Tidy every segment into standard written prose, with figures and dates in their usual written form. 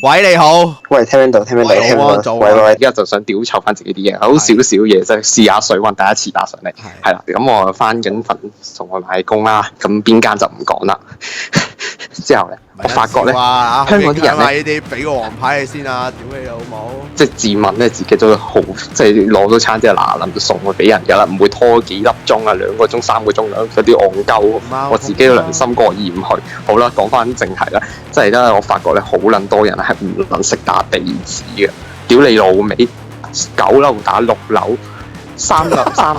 喂，你好。喂，聽唔到，聽唔到，喂聽唔到。早啊喂，而家就想屌臭翻自己啲嘢，好少少嘢，即係試下水溫，第一次打上嚟。係啦，咁我翻緊份送外賣工啦，咁邊間就唔講啦。之後咧，我發覺咧，香港啲人咧，呢啲俾個黃牌你先啊！屌你老母！即係自問咧，自己都好，即係攞到餐之後嗱臨就送去俾人㗎啦，唔會拖幾粒鐘啊，2個鐘、3個鐘嗰啲戇鳩。我自己良心過意唔去。好啦，講翻正題啦，即係咧，我發覺咧，好撚多人係唔能識打地址嘅，屌你老味，9樓打6樓。3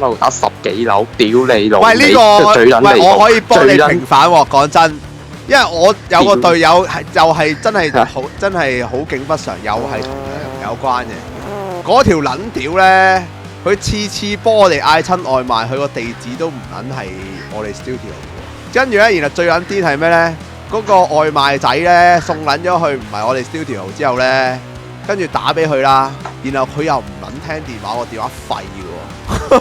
樓打10幾樓，屌你老味！喂，呢個最撚離譜，我可以幫你平反喎。講真，因為我有個隊友係又係真係好真係好景不常，又係同糧有關嘅。嗰條撚屌咧，佢次次幫我哋嗌親外賣，佢個地址都唔撚係我哋 studio 嘅。跟住咧，然後最撚癲係咩咧？嗰個外賣仔咧送撚咗去唔係我哋 studio 之後咧，跟住打俾佢啦，然後佢又唔撚聽電話，我電話廢喎。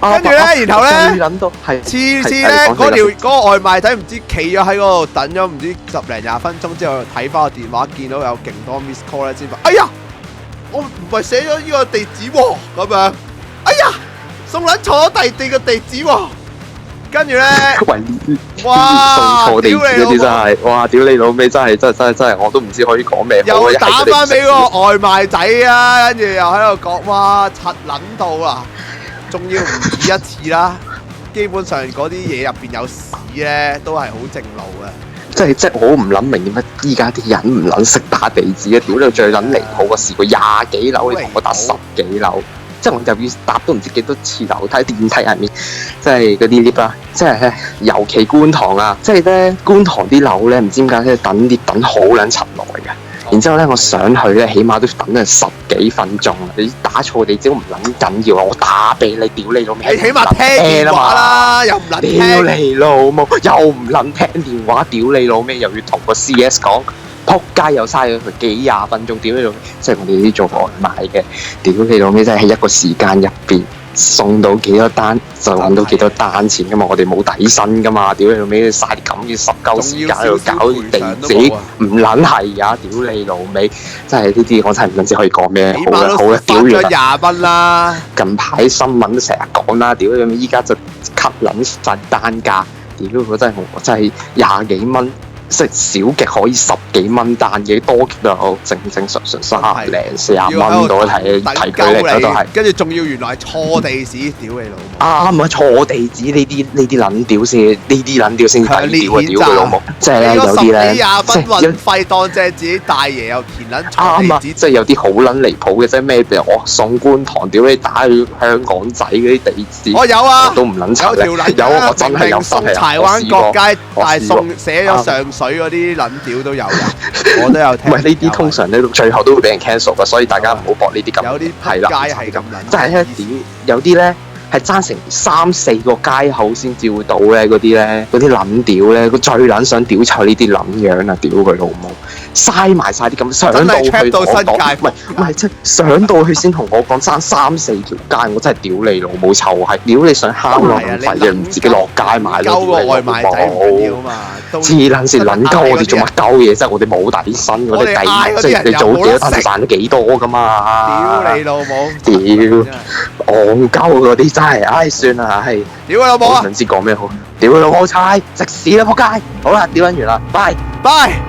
跟住咧，然後咧，次次咧嗰個外賣仔唔知企咗喺嗰度等咗唔知10零20分鐘之後，睇翻個電話，見到有勁多 miss call 咧，先發，哎呀，我唔係寫咗呢個地址喎，咁樣，哎呀，送撚錯第地嘅地址喎，跟住咧，哇，送錯地址嗰啲真係，哇，屌你老味真係，我都唔知可以講咩。又打翻俾個外賣仔啊，跟住又喺度講，哇，柒撚到啊！仲要唔止一次啦，基本上嗰啲嘢入邊有屎咧，都係好正路嘅。即係我唔諗明點解依家啲人唔撚識打地址嘅，屌你最撚離譜！我試過20幾樓，你同我打10幾樓，即係我又要搭都唔知幾多次樓梯電梯入面，即係嗰啲 lift 啦，即係咧，尤其觀塘啊，即係咧觀塘啲樓咧，唔知點解咧等 lift 等好撚柒耐嘅。然之後咧，我上去咧，起碼都等咗10幾分鐘。你打錯地址，我唔撚緊要啊！我打俾你，屌你老味！你起碼聽電話啦，又唔撚聽。屌你老母，又唔撚聽電話，屌你老味，又要同個 CS 講，撲街又嘥咗佢幾廿分鐘，屌你老味！即係我哋呢啲做外賣嘅，屌你老味，真係喺一個時間入邊送到幾多單就揾到幾多單錢噶嘛，我哋冇底薪噶嘛，屌你老味，嘥啲咁嘅10鳩時間喺度搞地址，唔撚係啊！屌你老味，真係呢啲我真係唔撚知可以講咩好啦，好啦，屌完20蚊啦！近排新聞都成日講啦，屌你老味，依家就 cut 撚晒單價，屌我真係20幾蚊。即係少極可以10幾蚊單嘅，多極就正常30零40蚊到睇距離嗰度係，跟住仲要原來係錯地址，屌你老母！啱啊，錯地址呢啲撚屌先，呢啲撚屌先抵屌啊！屌佢老母！即係咧有啲咧，即係運費當正自己大爺又填撚錯地址，即係有啲好撚離譜嘅，即係咩？譬如我送觀塘，屌你打去香港仔嗰啲地址，我有啊，都唔撚查咧，有我真係有送柴灣角街，但係送寫咗上水嗰啲撚屌都有嘅，我都有聽。唔係呢啲通常咧，最後都會俾人 cancel 嘅，所以大家唔好搏呢啲咁。有啲係啦，街係咁撚，即係咧屌，有啲咧係爭成3-4個街口先照到咧，嗰啲咧嗰啲撚屌咧，佢最撚想屌臭呢啲撚樣啊！屌佢老母，嘥埋晒啲咁上到去同我講，唔係即係上到去先同我講爭3-4條街，我真係屌你老母臭係！屌你想慳我咁費嘅，唔自己落街買咯，鳩個外賣仔唔要嘛？黐撚線撚鳩，我哋做乜鳩嘢啫？我哋冇底薪，我哋即係你做幾多單賺咗幾多噶嘛？屌你老母！屌戇鳩嗰啲真係，唉算啦，係屌你老母啊！我唔知講咩好，屌你老母差，食屎啦仆街！好啦，屌撚完啦，拜拜。